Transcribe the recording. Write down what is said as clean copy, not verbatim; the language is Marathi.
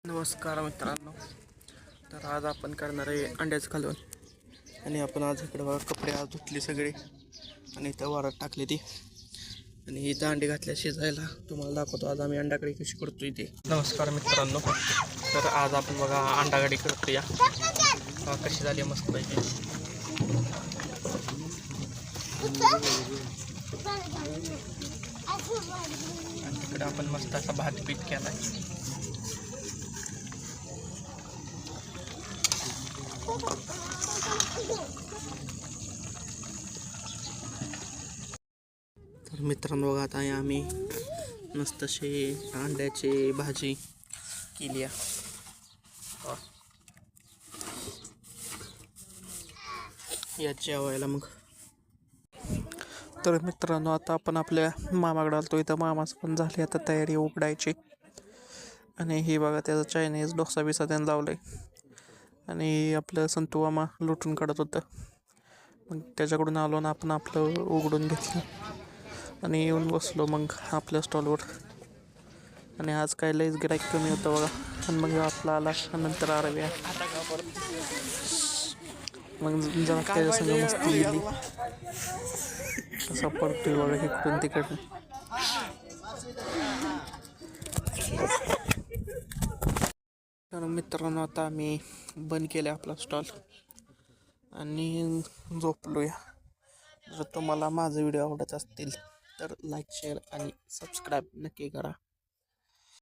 नमस्कार मित्रांनो. तर आज आपण करणार आहे अंड्याचं कालवण. आणि आपण आज इकडे बघा कपडे आज धुतले सगळे आणि इथं वारात टाकले ती आणि इथं अंडे घातल्या शिजायला. तुम्हाला दाखवतो आज आम्ही अंडाकडी कशी करतो इथे. नमस्कार मित्रांनो. तर आज आपण बघा अंडाकडी करतो या कशी झाली मस्त पाहिजे. आणि तिकडे आपण मस्त असा भात पीठ केला. तर मित्रांनो बघा आता आम्ही मस्त अशी अंड्याची भाजी केली आहे. या जेवायला मग. तर मित्रांनो आता आपण आपल्या मामाकडे आलतो. इथं मामाचं पण झाली आता तयारी उघडायची. आणि हे बघा त्याचं चायनीज डोसा बिसा त्यानं लावलं आहे. आणि आपलं संतू मामा लुटून काढत होतं. मग त्याच्याकडून आलो ना आपण आपलं उघडून घेतलं आणि येऊन बसलो मग आपल्या स्टॉलवर. आणि आज काय लईच गिराईक कमी होतं बघा. आणि मग आपला आला नंतर आरव्या मग जरा त्याच्या संग मस्ती गेली. कसा पडतोय बघा इकडून तिकडून. तर मित्रांनो आता आम्ही बंद केले आपला स्टॉल आणि झोपलोया. जर तुम्हाला माझे व्हिडिओ आवडत असतील तर लाईक शेअर आणि सबस्क्राईब नक्की करा.